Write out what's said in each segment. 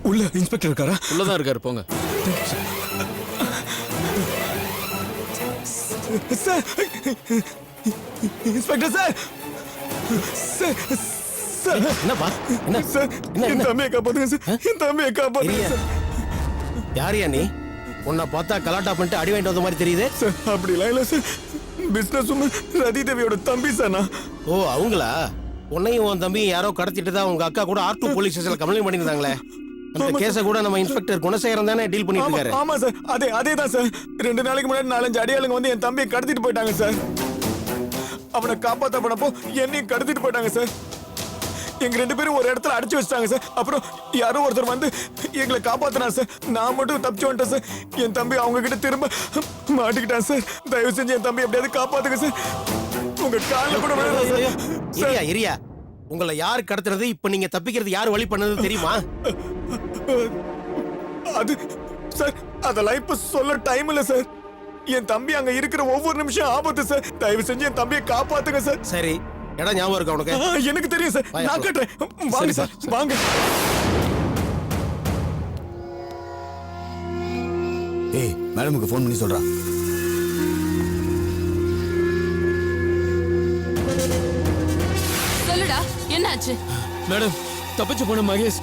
உள்ள இன்ஸ்பெக்டர் இருக்காரா? உள்ளதான் இருக்காரு, போங்க. சார், இன்ஸ்பெக்டர் சார், சார், என்னப்பா? என்ன சார், என் தம்பியை காப்பாத்துங்க சார், என் தம்பியை காப்பாத்துங்க சார். யாரியா நீ? உன்னை பார்த்தா கலாட்டா பண்ணிட்டு அடி வாங்கிட்டு வந்த மாதிரி தெரியுது. சார், அப்படிலாம் இல்லை சார், பிசினஸ் உமன் ரதி தேவியோட தம்பி சார் நான். ஓ, அவங்களா? உன்னையும் உன் தம்பியும் யாரோ கடத்திட்டு தான் உங்க அக்கா கூட R2 போலீஸ் ஸ்டேஷன்ல கம்ப்ளைண்ட் பண்ணியிருந்தாங்களே. அந்த கேஸை கூட நம்ம இன்ஸ்பெக்டர் குணசேகரன் தானே டீல் பண்ணிட்டு இருக்காரு. ஆமா சார், அதே தான் சார். 2 நாளைக்கு முன்னாடி 4-5 அடியாளுங்க வந்து என் தம்பியை கடத்திட்டு போயிட்டாங்க சார். அவனை காப்பாத்த போனப்போ என்னையும் கடத்திட்டு போயிட்டாங்க சார். எங்க 2 பேரும் ஒரு இடத்துல அடைச்சு வச்சிட்டாங்க சார். அப்புறம் யாரோ ஒருத்தர் வந்து எங்களை காப்பாத்தினார் சார். நான் மட்டும் தப்பிச்சு வந்துட்டேன் சார். என் தம்பி அவங்க கிட்ட திரும்ப மாட்டிக்கிட்டான் சார். தயவு செஞ்சு என் தம்பி எப்படியாவது காப்பாத்துங்க சார். உங்க காலில் கூட விழுறேன் சார். இரியா, உங்களை யார் கடத்துறது, இப்ப நீங்க தப்பிக்கிறது யார் வழி பண்ணது தெரியுமா? அது சார், அதெல்லாம் இப்ப சொல்ல டைம் இல்ல சார். என் தம்பி அங்க இருக்கிற ஒவ்வொரு நிமிஷம் ஆபத்து சார். தயவு செஞ்சு என் தம்பியை காப்பாத்துங்க சார். சரி, இடம் ஞாபகம் இருக்கா உனக்கு? எனக்கு தெரியும் சார், நான் கட்டுறேன். வாங்க சார், வாங்க. ஏய், மேடமுக்கு ஃபோன் பண்ணி சொல்றா. சொல்லுடா, என்னாச்சு? மேடம், தப்பிச்சு போன மகேஷ்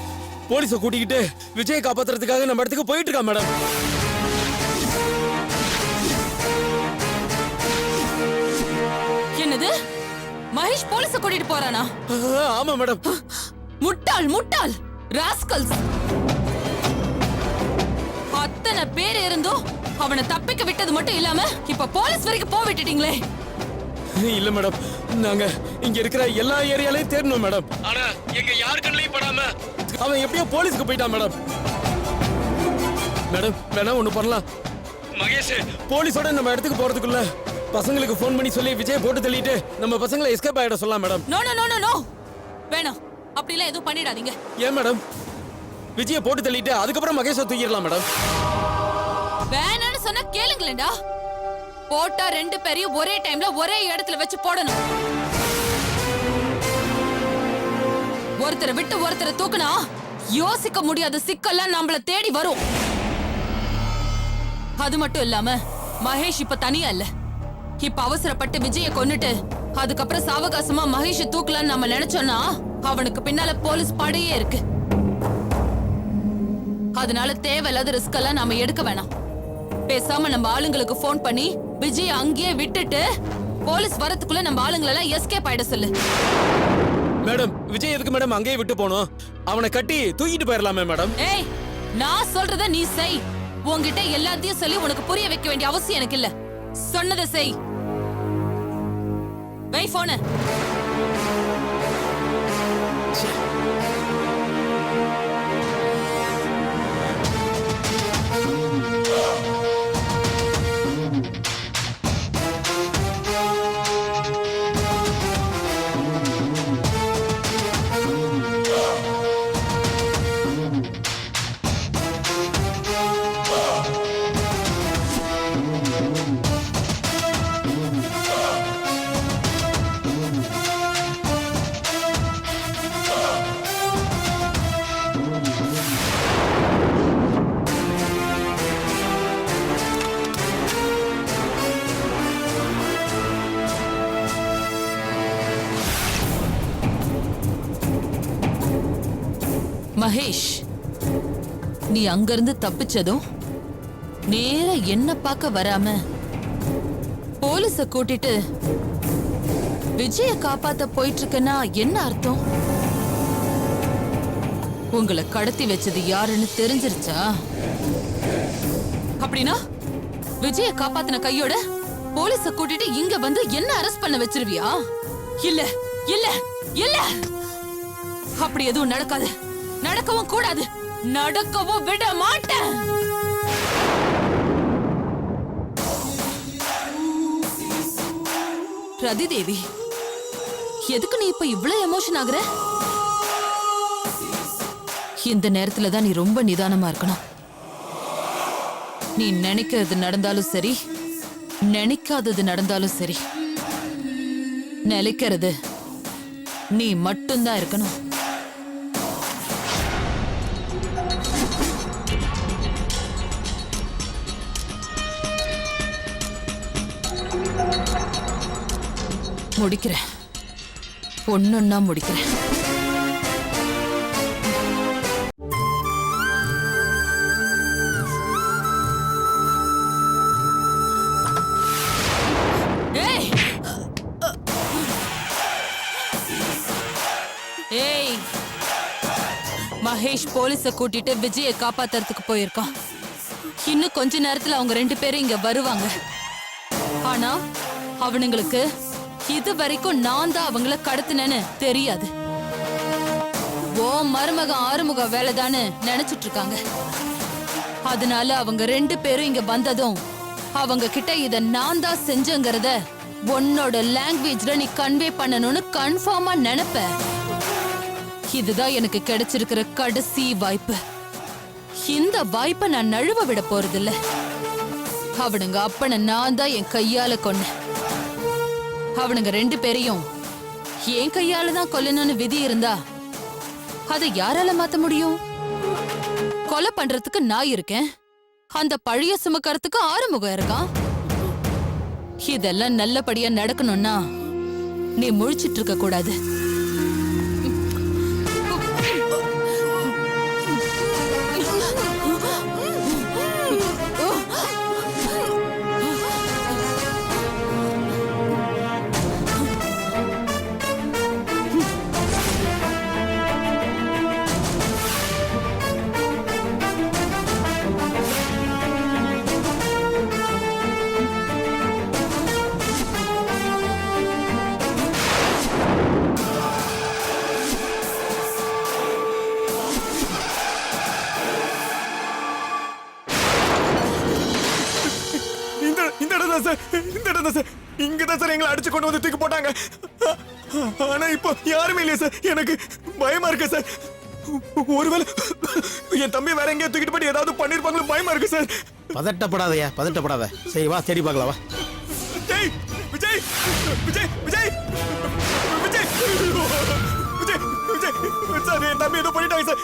போலீஸ கூட்டிக்கிட்டு விஜயை காப்பாத்துறதுக்காக நம்ம இடத்துக்கு போயிட்டு இருக்கான் மேடம். என்னது? மகேஷ் போலீஸ கூட்டிட்டு போறானா? ஆமா மேடம். முட்டாள் முட்டாள் ராஸ்கல்ஸ்! அத்தனை பேர் இருந்தும் அவனை தப்பிக்க விட்டது மட்டும் இல்லாம இப்ப போலீஸ் வரைக்கும் போக விட்டுட்டீங்களே. இல்ல மேடம், நாங்க இங்க இருக்கிற எல்லா ஏரியாலையும் தேடணும் மேடம். ஆனா எங்க யார் கண்ணையும் படாம அவன் எப்படியோ போலீஸ்க்கு போயிட்டான் மேடம். மேடம், வேணா ஒண்ணு பண்ணலாம். மகேஷ் போலீஸோட நம்ம இடத்துக்கு போறதுக்குள்ள பசங்களுக்கு போன் பண்ணி சொல்லி விஜய் போட்டு தள்ளிட்டு நம்ம பசங்களை எஸ்கேப் ஆயிட சொல்லலாம் madam. No no no no, வேணாம், அப்படிலாம் எதுவும் பண்ணிடாதீங்க. ஏன் மேடம்? விஜயை போட்டு தள்ளிட்டு அதுக்கப்புறம் மகேஷை தூக்கிடலாம் மேடம். வேணான்னு சொன்னா கேளுங்களேண்டா. போட்டா 2 பேரையும் ஒரே டைம்ல ஒரே இடத்துல வச்சு போடணும். ஒருத்தரை விட்டு ஒருத்தரை தூக்குனா யோசிக்க முடியாத சிக்கல்லாம் நம்மள தேடி வரும். அது மட்டும் இல்லாம மகேஷ் இப்ப தனியா இல்ல. இப்ப அவசரப்பட்டு விஜய கொன்னுட்டு அதுக்கப்புறம் சாவகாசமா மகேஷ் தூக்கலான்னு நம்ம நினைச்சோம்னா அவனுக்கு பின்னால போலீஸ் படையே இருக்கு. அதனால தேவையில்லாத ரிஸ்க் எல்லாம் நாம எடுக்க வேணாம். பேசாம நம்ம ஆளுங்களுக்கு போன் பண்ணி விஜய் அங்கேயே விட்டுட்டு போலீஸ் வரதுக்குள்ள நம்ம ஆளுங்களை எல்லாம் எஸ்கேப் ஆயிட சொல்லு. மேடம், விஜய் எதுக்கு மேடம் அங்கேயே விட்டு போனோம்? அவனை கட்டி தூக்கிட்டு போயிடலாமே மேடம். ஏய், நான் சொல்றத நீ செய். உன்கிட்ட எல்லாத்தையும் சொல்லி உனக்கு புரிய வைக்க வேண்டிய அவசியம் எனக்கு இல்ல. சொன்னதை செய். வை போன. மகேஷ், நீ அங்கிருந்து தப்பிச்சதும் நேரா என்ன பார்க்க வராம போலீஸ கூட்டிட்டு விஜய காப்பாத்த போயிட்டு இருக்கனா என்ன அர்த்தம்? உங்களை கடத்தி வச்சது யாருன்னு தெரிஞ்சிருச்சா? அப்படின்னா விஜய காப்பாத்தின கையோட போலீஸ கூட்டிட்டு இங்க வந்து என்ன அரெஸ்ட் பண்ண வச்சிருவியா? இல்ல இல்ல இல்ல, அப்படி எதுவும் நடக்காது. நடக்கவும் கூடாது. நடக்கவும் விட மாட்டேன். ரதி தேவி, எதுக்கு நீ இப்ப இவ்வளவு எமோஷன் ஆகுற? இந்த நேரத்துல தான் நீ ரொம்ப நிதானமா இருக்கணும். நீ நினைக்கிறது நடந்தாலும் சரி, நினைக்காதது நடந்தாலும் சரி, நிலைக்கிறது நீ மட்டும்தான் இருக்கணும். முடிக்கிறேன், ஒன்னொன்னா முடிக்கிறேன். ஏய் ஏய், மகேஷ் போலீஸ கூட்டிட்டு விஜயை காப்பாத்துறதுக்கு போயிருக்கான். இன்னும் கொஞ்ச நேரத்துல அவங்க 2 பேரும் இங்க வருவாங்க. ஆனா அவனுங்களுக்கு இது வரைக்கும் நான் தான் அவங்கள கடத்தினேன்னு தெரியாது. ஓ மருமகன் ஆறுமுக வேலைதான்னு நினைச்சிட்டு இருக்காங்க. அதனால அவங்க 2 பேரும் இங்க வந்ததும் அவங்க கிட்ட இத நான் தான் செஞ்சேங்கிறத உன்னோட லாங்குவேஜ்ல நீ கன்வே பண்ணணும்னு கன்ஃபார்மா நினைப்ப. இதுதான் எனக்கு கிடைச்சிருக்கிற கடைசி வாய்ப்பு. இந்த வாய்ப்பை நான் நழுவ விட போறதில்ல. அவனுங்க அப்பனை நான் தான் என் கையால கொன்னேன். அவனுங்க 2 பேரையும் என் கையால தான் கொல்லணும்னு விதி இருந்தா அதை யாரால மாத்த முடியும்? கொலை பண்றதுக்கு நான் இருக்கேன், அந்த பழைய சுமக்கறதுக்கு ஆறுமுகம் இருக்கான். இதெல்லாம் நல்லபடியா நடக்கணும்னா நீ முழிச்சிட்டு இருக்க கூடாது. இந்த இடம் தான் சார், இந்த இடம் தான் சார். இங்கதான் சார் எங்களை அடிச்சு கொண்டு வந்து தூக்கி போட்டாங்க. ஆனா இப்போ யாருமே இல்லையா சார்? எனக்கு பயமா இருக்கு சார். ஒருவேளை என் தம்பி வேற எங்கேயோ தூக்கிட்டு போய் ஏதாவது பண்ணிருப்பாங்களோ பயமா இருக்கு சார். பதட்டப்படாதயா, பதட்டப்படாத. சரி வா, தேடி பார்க்கலாம் வா. விஜய் விஜய் விஜய் விஜய் விஜய் விஜய் விஜய் சார், என் தம்பி ஏதோ பண்ணிட்டாங்க சார்.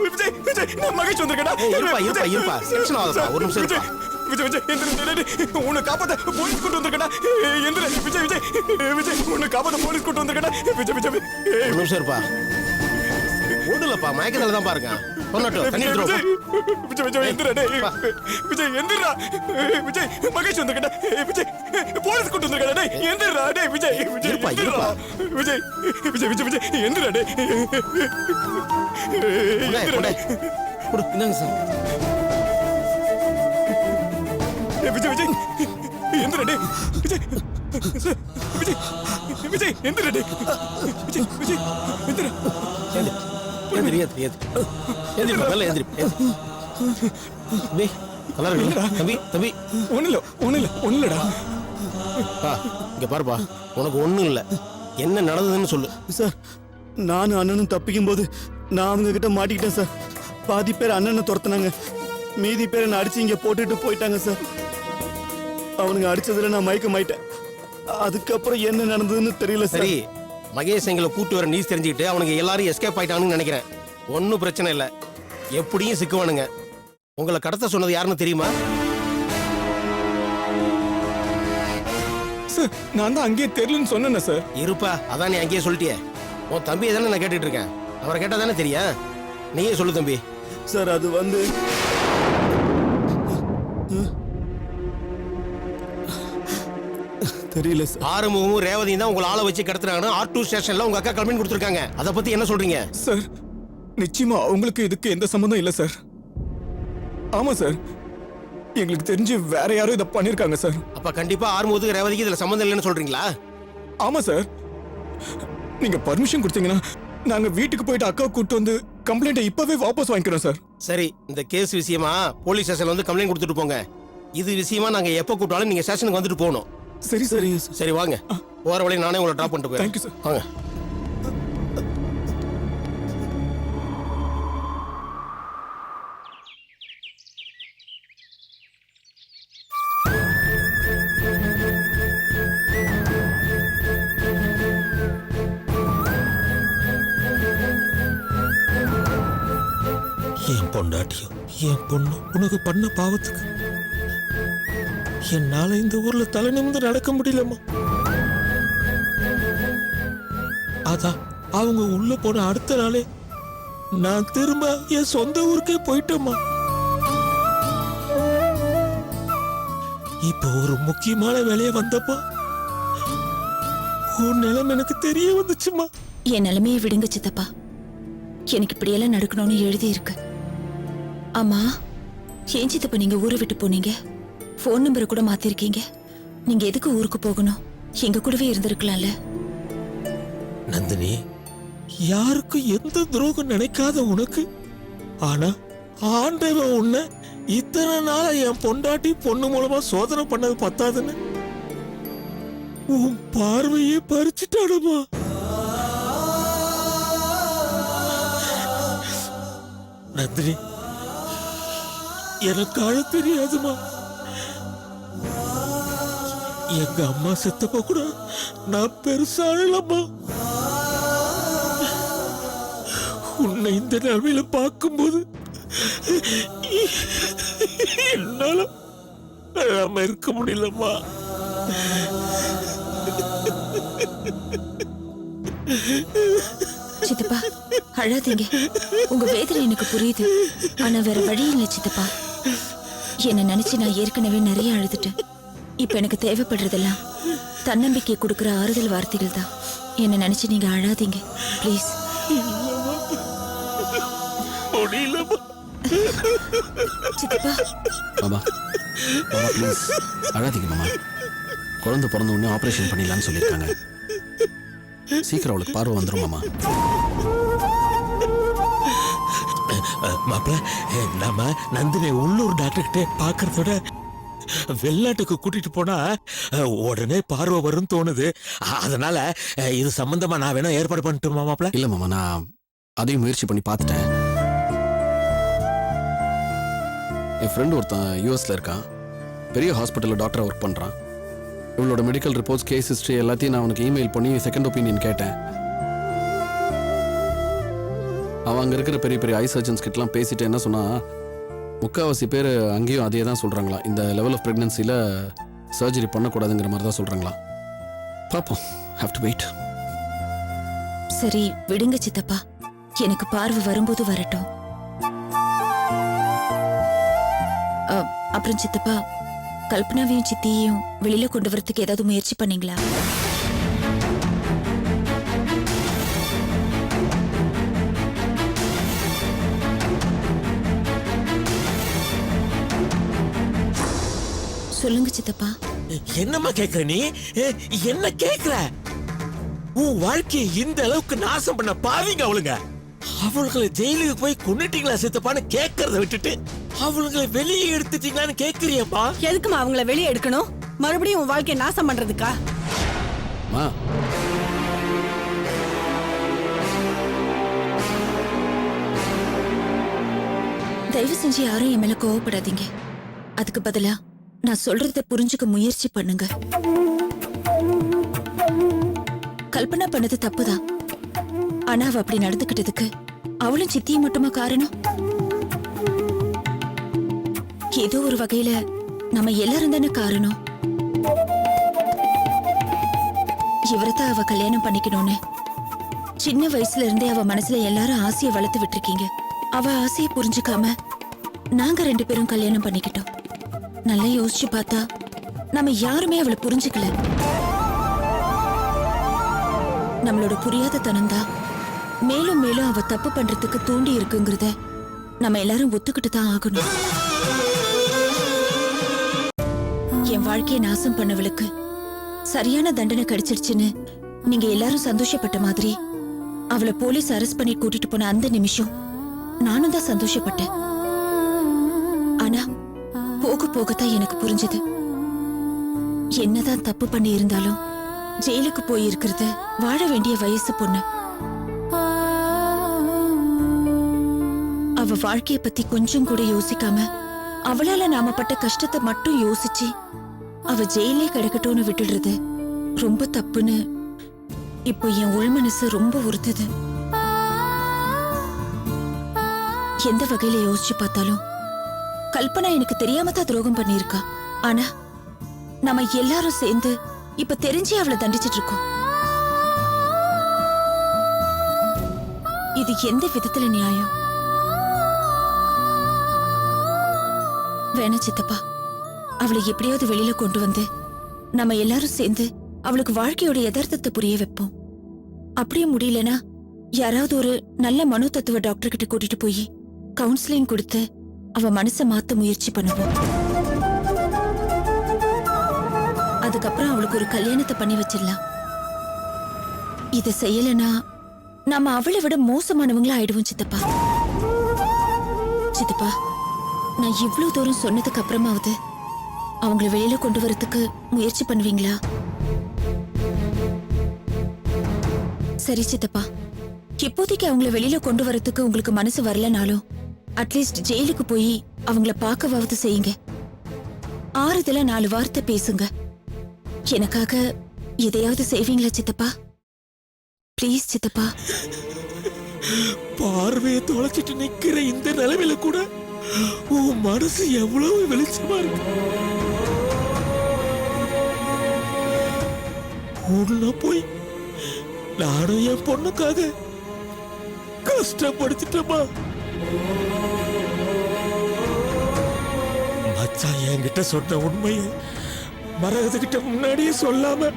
விஜய் விஜய், நான் மகேஷ் வந்திருக்கேன். இருப்பா, டென்ஷன் ஆகாதப்பா, ஒரு நிமிஷம் இருப்பா. விஜய் விஜய் எந்திர, உன்னை காப்பாத்த போலீஸ் கூட்டு வந்திருக்கடா. எந்திர விஜய் விஜய் விஜய், உன்னை காப்பாத்த போலீஸ் கூட்டு வந்திருக்கடா. விஜய் விஜய் ஒரு நிமிஷம் இருப்பா. ஓடலப்பா, மயக்கத்துல தான் பாருங்க. கொன்னட்டும், தண்ணி எடுத்துரு. விஜய் விஜய் எந்திர, விஜய் எந்திரா. விஜய் மகேஷ் வந்திருக்கடா. விஜய் போலீஸ் கூட்டு வந்திருக்கடா. டேய் எந்திரா. டேய் விஜய் விஜய் இருப்பா, எந்திரா. விஜய் விஜய் விஜய் விஜய் எந்திரா. டேய் எந்திரா. இந்தாங்க சார். விஜய் விஜய் எந்திரா. டேய் விஜய் விஜய் விஜய் எந்திரா. டேய் விஜய் விஜய் எந்திரா. ஏந்திரி, ஏந்திரி, ஏந்திரி. ஏந்திரிப்பா, நல்லா ஏந்திரி. நல்லா இருக்கு தம்பி. தம்பி ஒண்ணு இல்லடா. இங்க பாருப்பா, உனக்கு ஒண்ணும் இல்ல. என்ன நடந்ததுன்னு சொல்லு. சார், நானும் அண்ணனும் தப்பிக்கும் போது நான் அவங்க கிட்ட மாட்டிக்கிட்டேன் சார். பாதி பேர் அண்ணனை துரத்துனாங்க, மீதி பேரை நான் அடிச்சு இங்க போட்டுட்டு போயிட்டாங்க சார். அவனுங்க அடிச்சதுல நான் மயக்கமாயிட்டேன். அதுக்கப்புறம் என்ன நடந்ததுன்னு தெரியல சார். சரி, மகேஷ் எங்களை கூட்டு வர நியூஸ் தெரிஞ்சுக்கிட்டு அவனுங்க எல்லாரும் எஸ்கேப் ஆயிட்டானுன்னு நினைக்கிறேன். ஒன்னும் பிரச்சனை இல்ல, எப்படியும் சிக்குவானுங்க. உங்களை கடத்த சொன்னது யாருன்னு தெரியுமா? சார், நான் தான் அங்கேயே தெரியலன்னு சொன்னேன் சார். இருப்பா, அதான் நீ அங்கேயே சொல்லிட்டியே. உன் தம்பி தானே நான் கேட்டுட்டு இருக்கேன். அவரை கேட்டா தானே தெரியும். நீயே சொல்லு தம்பி. சார், அது வந்து தெரியல சார். ஆறுமுகமும் ரேவதியும் தான் உங்களை ஆளை வச்சு கடத்துறாங்கன்னு R2 ஸ்டேஷன்ல உங்க அக்கா கம்ப்ளைண்ட் கொடுத்துருக்காங்க. அதை பத்தி என்ன சொல்றீங்க? சார், நிச்சயமா அவங்களுக்கு இதுக்கு எந்த சம்பந்தம் இல்ல சார். ஆமா சார், எங்களுக்கு தெரிஞ்சு வேற யாரும் இதை பண்ணிருக்காங்க சார். அப்ப கண்டிப்பா ஆறுமுகத்துக்கு ரேவதிக்கு இதுல சம்பந்தம் இல்லைன்னு சொல்றீங்களா? ஆமா சார், நீங்க பர்மிஷன் கொடுத்தீங்கன்னா நாங்க வீட்டுக்கு போயிட்டு அக்கா கூட்டு வந்து கம்ப்ளைண்ட்டை இப்பவே வாபஸ் வாங்கிக்கிறோம் சார். சரி, இந்த கேஸ் விஷயமா போலீஸ் ஸ்டேஷன்ல வந்து கம்ப்ளைண்ட் கொடுத்துட்டு போங்க. இது விஷயமா நாங்க எப்ப கூப்பிட்டாலும் நீங்க ஸ்டேஷனுக்கு வந்துட்டு போகணும். சரி சரி சரி, வாங்க. போற வழி நானே உங்களை டிராப் பண்ணிட்டு போறேன். Thank you sir. வாங்க. பொண்டாட்டியும் என் பொண்ணு உனக்கு பண்ண பாவத்துக்கு என்னால இந்த ஊர்ல தலை நிமிர்ந்து நடக்க முடியலம்மா. அதான் அவங்க உள்ள போன அடுத்த நாளே நான் திரும்ப என் சொந்த ஊருக்கே போயிட்டேம்மா. இப்போ ஒரு முக்கியமான வேலையை வந்தப்போ உன் நிலைமை எனக்கு தெரிய வந்துச்சுமா. என் நிலைமையை விடுங்க சித்தப்பா. எனக்கு இப்படியெல்லாம் நடக்கணும்னு எழுதி இருக்கு. ஆமா, ஏன் சித்தப்பா நீங்க ஊரை விட்டு போனீங்க? போன் நம்பரை கூட மாத்திருக்கீங்க. நீங்க எதுக்கு ஊருக்கு போகணும்? எங்க கூடவே இருந்திருக்கலாம்ல. நந்தினி, யாருக்கும் எந்த துரோகம் நினைக்காத உனக்கு, ஆனா ஆண்டவன் உன்னை இத்தனை நாளா என் பொண்டாட்டி பொண்ணு மூலமா சோதனை பண்ணது பத்தாதுன்னு உன் பார்வையே பறிச்சுட்டாடுமா. நந்தினி, எனக்கு அழ தெரியாதுமா. எங்க அம்மா செத்தப்ப கூட நான் பெருசா அழலம்மா. உன்னை இந்த நிலைமையில பார்க்கும்போது என்னால அழாம இருக்க முடியலம்மா. சித்தப்பா அழாதீங்க. உங்க வேதனை எனக்கு புரியுது. ஆனா வேற வழி இல்லை சித்தப்பா. என்ன நினைச்சு நான் ஏற்கனவே நிறைய அழுதுட்டேன். இப்ப எனக்கு தேவைப்படுறதெல்லாம் தன்னம்பிக்கை கொடுக்கிற ஆறுதல் வார்த்தைகள் தான். என்ன நினைச்சு நீங்க அழாதீங்க ப்ளீஸ். சித்தப்பா மாமா மாமா ப்ளீஸ் அழாதீங்க மாமா. குழந்தை பிறந்த உடனே ஆபரேஷன் பண்ணிடலான்னு சொல்லியிருக்காங்க. சீக்கிரம் அவளுக்கு பார்வை வந்துடும் மாமா. மாப்பிள்ள, நாம நந்தினி உள்ளூர் டாக்டர் கிட்ட பாக்குறதோட வெளிநாட்டுக்கு கூட்டிட்டு போனா உடனே பார்வை வரும் தோணுது. அதனால இது சம்பந்தமா நான் வேணா ஏற்பாடு பண்ணிட்டுமா மாப்பிள்ள? இல்ல மாமா, நான் அதையும் முயற்சி பண்ணி பார்த்துட்டேன். என் ஃப்ரெண்டு ஒருத்தன் யூஎஸ்ல இருக்கான். பெரிய ஹாஸ்பிட்டலில் டாக்டராக ஒர்க் பண்ணுறான். இவளோட மெடிக்கல் ரிப்போர்ட்ஸ், கேஸ் ஹிஸ்ட்ரி எல்லாத்தையும் நான் அவனுக்கு இமெயில் பண்ணி செகண்ட் ஒப்பீனியன் கேட்டேன். அவன் அங்கே இருக்கிற பெரிய பெரிய ஐ சர்ஜன்ஸ் கிட்டலாம் பேசிட்டு என்ன சொன்னா, முக்கால்வாசி பேர் அங்கேயும் அதே தான் சொல்கிறாங்களா. இந்த லெவல் ஆஃப் ப்ரெக்னன்சியில் சர்ஜரி பண்ணக்கூடாதுங்கிற மாதிரி தான் சொல்கிறாங்களா. பார்ப்போம், ஹேவ் டு வெயிட். சரி விடுங்க சித்தப்பா. எனக்கு பார்வை வரும்போது வரட்டும். அப்புறம் சித்தப்பா, கல்பனாவையும் சித்தியையும் வெளியில கொண்டு வரதுக்கு ஏதாவது முயற்சி பண்ணீங்களா? சொல்லுங்க சித்தப்பா. என்னம்மா கேக்குற நீ? என்ன கேக்குற? உன் வாழ்க்கையை இந்த அளவுக்கு நாசம் பண்ண பாவிங்க அவளுங்க. அவளுகளை ஜெயிலுக்கு போய் கொன்னுட்டீங்களா சித்தப்பான்னு கேட்கறத விட்டுட்டு அவளுங்களை வெளியே எடுத்துட்டீங்களான்னு கேக்குறியப்பா. எதுக்குமா அவங்கள வெளியே எடுக்கணும்? மறுபடியும் உன் வாழ்க்கையை நாசம் பண்றதுக்கா? மா, தயவு செஞ்சு யாரும் என் மேல கோவப்படாதீங்க. அதுக்கு பதிலா நான் சொல்றத புரிஞ்சுக்க முயற்சி பண்ணுங்க. கல்பனா பண்ணது தப்புதான். ஆனா அவ அப்படி நடந்துக்கிட்டதுக்கு அவளும் சித்தியும் மட்டுமா காரணம்? ஏதோ ஒரு வகையில நம்ம எல்லாரும் தானே காரணம். இவரத்தான் அவ கல்யாணம் பண்ணிக்கணும்னு சின்ன வயசுல இருந்தே அவ மனசுல எல்லாரும் ஆசையை வளர்த்து விட்டுருக்கீங்க. அவ ஆசையை புரிஞ்சுக்காம நாங்க 2 பேரும் கல்யாணம் பண்ணிக்கிட்டோம். நல்லா யோசிச்சு பார்த்தா நம்ம யாருமே அவளை புரிஞ்சுக்கல. நம்மளோட புரியாத தனம்தான் மேலும் மேலும் அவ தப்பு பண்றதுக்கு தூண்டி இருக்குங்கிறத நம்ம எல்லாரும் ஒத்துக்கிட்டு தான் ஆகணும். என் வாழ்க்கையை நாசம் பண்ணவளுக்கு சரியான தண்டனை கிடைச்சிருச்சுன்னு நீங்க எல்லாரும் சந்தோஷப்பட்ட மாதிரி அவளை போலீஸ் அரெஸ்ட் பண்ணி கூட்டிட்டு போன அந்த நிமிஷம் நானும் தான் சந்தோஷப்பட்டேன். ஆனா போக போகத்தான் எனக்கு புரிஞ்சது, என்னதான் தப்பு பண்ணி இருந்தாலும் ஜெயிலுக்கு போய் இருக்கிறது வாழ வேண்டிய வயசு பொண்ணு. அவ வாழ்க்கைய பத்தி கொஞ்சம் கூட யோசிக்காம அவளால நாம பட்ட கஷ்டத்தை மட்டும் யோசிச்சு அவ ஜெயிலே கிடக்கட்டும்னு விட்டுடுறது ரொம்ப தப்புன்னு இப்போ என் உள் மனசு ரொம்ப உறுத்துது. எந்த வகையில யோசிச்சு பார்த்தாலும் கல்பனா எனக்கு தெரியாம தான் துரோகம் பண்ணியிருக்கா. ஆனா நம்ம எல்லாரும் சேர்ந்து இப்ப தெரிஞ்சே அவளை தண்டிச்சிட்டு இருக்கோம். இது எந்த விதத்துல நியாயம்? வேணா சித்தப்பா, அவளை எப்படியாவது வெளியில கொண்டு வந்து நம்ம எல்லாரும் சேர்ந்து அவளுக்கு வாழ்க்கையோட யதார்த்தத்தை புரிய வைப்போம். அப்படியே முடியலனா யாராவது ஒரு நல்ல மனோ தத்துவ டாக்டர் கிட்ட கூட்டிட்டு போய் கவுன்சிலிங் கொடுத்து அவ மனசை மாத்த முயற்சி பண்ணுவோம். அதுக்கப்புறம் அவளுக்கு ஒரு கல்யாணத்தை பண்ணி வச்சிடலாம். இத செய்யலனா நாம அவளை விட மோசமானவங்களா ஆயிடுவோம் சித்தப்பா. சித்தப்பா, நான் இவ்ளோ தூரம் சொன்னதுக்கு அப்புறமாவது அவங்கள வெளியில கொண்டு வரதுக்கு முயற்சி பண்ணுவீங்களா? சரி சித்தப்பா, இப்போதைக்கு அவங்கள வெளியில கொண்டு வரதுக்கு உங்களுக்கு மனசு வரலனாலும் அட்லீஸ்ட் ஜெயிலுக்கு போய் அவங்கள பார்க்கவாவது செய்யுங்க. ஆறுதலா 4 வார்த்தை பேசுங்க. எனக்காக எதையாவது செய்வீங்களா சித்தப்பா? ப்ளீஸ் சித்தப்பா. பார்வையை தொலைச்சிட்டு நிக்கிற இந்த நிலைமையில கூட உன் மனசு எவ்வளவு வெளிச்சமா இருக்கு. உள்ள போய் நானும் என் பொண்ணுக்காக கஷ்டப்படுத்திட்டமா. மச்சான் என்கிட்ட சொன்ன உண்மையை மரகதகிட்ட முன்னாடியே சொல்லாம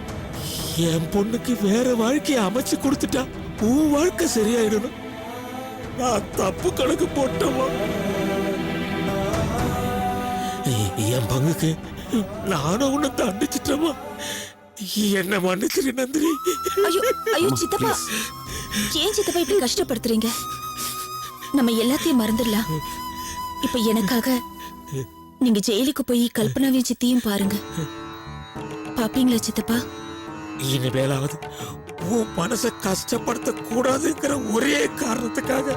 என் பொண்ணுக்கு வேற வாழ்க்கையை அமைச்சு கொடுத்துட்டா உன் வாழ்க்கை சரியாயிடணும். நான் தப்பு கணக்கு போட்டமா. என் பங்குக்கு நானும் உன்னை தண்டிச்சிட்டமா. என்ன மன்னிச்சிரு நந்தினி. ஐயோ ஐயோ சித்தப்பா, ஏன் சித்தப்பா இப்படி கஷ்டப்படுத்துறீங்க? நம்ம எல்லாத்தையும் மறந்துடலாம். இப்ப எனக்காக நீங்க ஜெயிலுக்கு போய் கல்பனாவையும் சித்தியும் பாருங்க. பாப்பீங்களா சித்தப்பா? இனிமேலாவது உன் மனசை கஷ்டப்படுத்த கூடாதுங்கிற ஒரே காரணத்துக்காக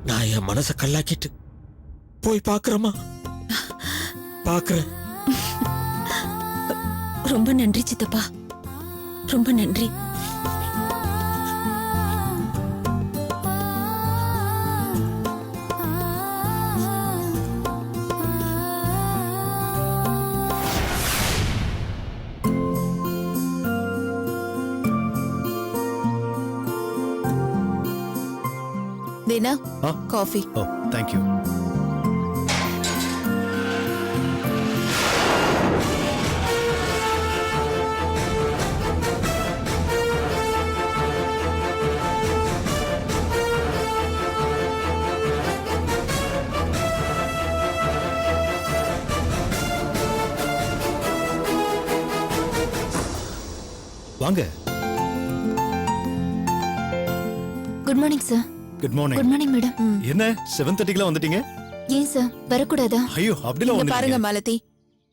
நான் என் மனசை கல்லாக்கிட்டு போய் பாக்குறமா. பாக்குறேன். ரொம்ப நன்றி சித்தப்பா, ரொம்ப நன்றி. தேனா, காஃபி. ஓ தேங்க்யூ. வாங்க. Good morning sir. Good morning. Good morning madam. என்ன 7:30க்குலாம் வந்துட்டீங்க? ஏன் சார் வரக்கூடாதா? ஐயோ அப்படிலாம் இங்க ஒண்ணும் பாருங்க இல்லைங்க. மாலதி,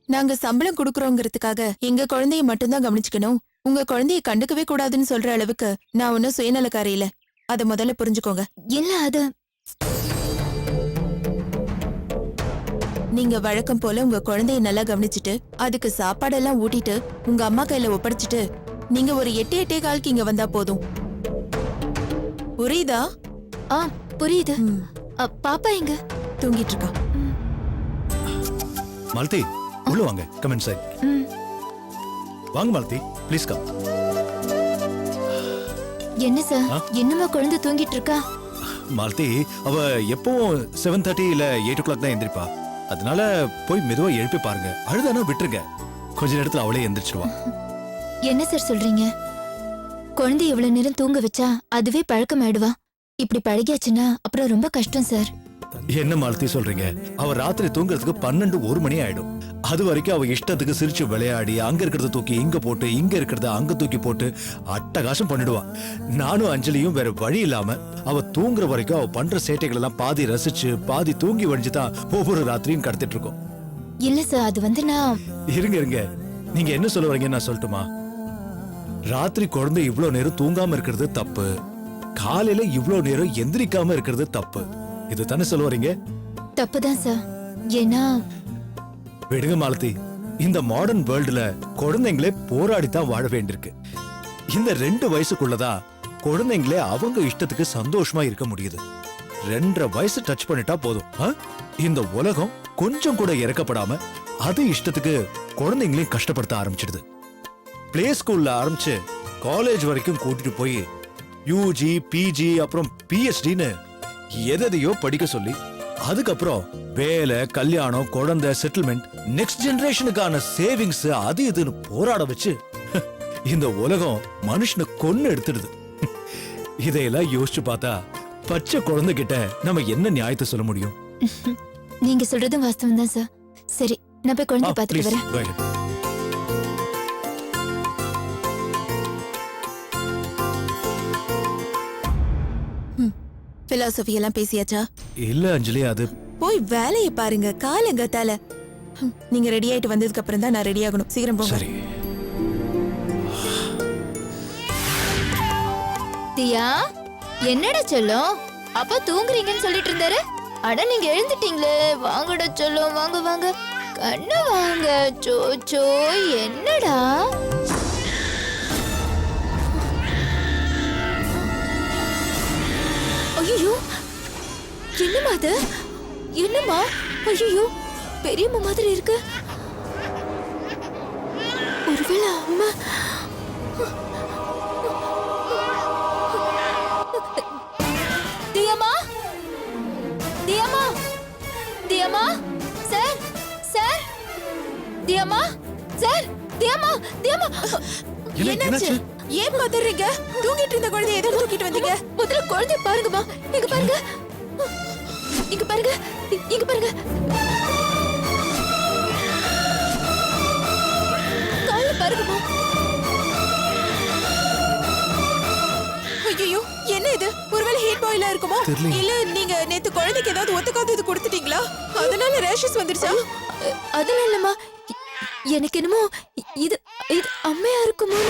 நாங்க சம்பளம் கொடுக்கறோங்கிறதுக்காக எங்க குழந்தைய மட்டும்தான் கவனிச்சுக்கணும், உங்க குழந்தைய கண்டுக்கவே கூடாதுன்னு சொல்ற அளவுக்கு நான் ஒன்னும் சுயநலக்காரி இல்ல. அத முதல்ல புரிஞ்சுக்கோங்க. இல்ல அது நீங்க வழக்கம் போல உங்க குழந்தைய நல்லா கவனிச்சுட்டு அதுக்கு சாப்பாடெல்லாம் ஊட்டிட்டு உங்க அம்மா கையில ஒப்படைச்சிட்டு நீங்க ஒரு 8:15 இங்க வந்தா போதும். புரியுதா? ஆ புரியுது. பாப்பா எங்க? தூங்கிட்டு இருக்கா. மாலதி உள்ள வாங்க. Come inside. வாங்க மாலதி, ப்ளீஸ் கம். என்ன சார், என்னமா குழந்தை தூங்கிட்டு இருக்கா? மாலதி அவ எப்பவும் 7:30 இல்ல 8 தான் எந்திரிப்பா. அதனால போய் மெதுவா எழுப்பி பாருங்க. அழுதானா விட்டுருங்க, கொஞ்ச நேரத்துல அவளே எந்திரிச்சிடுவா. என்ன சார் சொல்றீங்க? குழந்தை எவ்வளவு நேரம் தூங்க வச்சா அதுவே பழக்கமாயிடுவா. இப்படி பழகியாச்சுன்னா அப்புறம் ரொம்ப கஷ்டம் சார். என்ன மாலதி சொல்றீங்க? அவ ராத்திரி தூங்குறதுக்கு 12, 1 மணி ஆயிடும். அது வரைக்கும் அவ இஷ்டத்துக்கு சிரிச்சு விளையாடி அங்க இருக்கிறத தூக்கி இங்க போட்டு இங்க இருக்கிறத அங்க தூக்கி போட்டு அட்டகாசம் பண்ணிடுவா. நானும் அஞ்சலியும் வேற வழி இல்லாம அவ தூங்குற வரைக்கும் அவ பண்ற சேட்டைகள் எல்லாம் பாதி ரசிச்சு பாதி தூங்கி வடிஞ்சுதான் ஒவ்வொரு ராத்திரியும் கடத்திட்டு இருக்கோம். இல்ல சார், அது வந்து நான் இருங்க, நீங்க என்ன சொல்ல வரீங்க நான் சொல்லட்டுமா? ராத்திரி குழந்தை இவ்ளோ நேரம் தூங்காம இருக்கிறது தப்பு, காலையில இவ்ளோ நேரம் எந்திரிக்காம இருக்கிறது தப்பு. இது தானே சொல்ல வரீங்க? தப்புதான் சார். ஏன்னா விடுங்க மாலதி, இந்த மாடர்ன் வேர்ல்டுல குழந்தைங்களே போராடித்தான் வாழ வேண்டியிருக்கு. இந்த 2 வயசுக்குள்ளதான் குழந்தைங்களே அவங்க இஷ்டத்துக்கு சந்தோஷமா இருக்க முடியுது. 2.5 வயசு டச் பண்ணிட்டா போதும், இந்த உலகம் கொஞ்சம் கூட இறக்கப்படாம அது இஷ்டத்துக்கு குழந்தைங்களையும் கஷ்டப்படுத்த ஆரம்பிச்சிடுது. பிளே ஸ்கூல்ல ஆரம்பிச்சு காலேஜ் வரைக்கும் கூட்டிட்டு போய் யூஜி, பிஜி, அப்புறம் பிஹெச்டின்னு எதையோ படிக்க சொல்லி அதுக்கப்புறம் வேலை, கல்யாணம், குழந்தை, செட்டில்மெண்ட், நெக்ஸ்ட் ஜெனரேஷனுக்கான சேவிங்ஸ் அது இதுன்னு போராட வச்சு இந்த உலகம் மனுஷனை கொன்னு எடுத்துடுது. இதையெல்லாம் யோசிச்சு பார்த்தா பச்சை குழந்தைகிட்ட நம்ம என்ன நியாயத்தை சொல்ல முடியும்? நீங்க சொல்றதும் வாஸ்தவம் தான் சார். சரி, நான் போய் குழந்தை பார்த்துட்டு வரேன். Go ahead. பிலாசபி எல்லாம் பேசியாச்சா? இல்ல அஞ்சலி, அது போய் வேலையை பாருங்க, காலங்கத்தால. நீங்க ரெடி ஆயிட்டு வந்ததுக்கு அப்புறம் தான் நான் ரெடி ஆகணும். சீக்கிரம் போங்க. சரி. தியா, என்னடா செல்லம், அப்பா தூங்குறீங்கன்னு சொல்லிட்டு இருந்தாரு. அட நீங்க எழுந்துட்டீங்களே, வாங்கடா செல்லம், வாங்க வாங்க, கண்ணு வாங்க. சோச்சோ, என்னடா? ஐயோ, என்னம்மா அது? என்னம்மா? ஐயோ, பெரியம்மா மாதிரி இருக்கு. ஒருவேளை அம்மா. தியாமா, தியாமா, தியாமா, சார், சார், தியாமா, சார், தியாமா, தியாமா. என்னாச்சு? ஏன் பதறீங்க? தூங்கிட்டு இருந்த குழந்தைய எதுக்கு தூக்கிட்டு வந்தீங்க? முதல்ல குழந்தைய பாருங்கம்மா. இங்க பாருங்க, இங்க பாருங்க, இங்க பாருங்க. கால்ல பாருங்கம்மா. ஐயோ, என்ன இது? ஒருவேளை ஹீட் பாயிலா இருக்குமா? தெரியலையே. இல்ல நீங்க நேத்து குழந்தைக்கு ஏதாவது ஒத்துக்காதது கொடுத்துட்டீங்களா? அதனால ரேஷஸ் வந்துருச்சா? அதெல்லாம் இல்லம்மா. எனக்கு என்னமோ இது இது அம்மையா இருக்குமோ.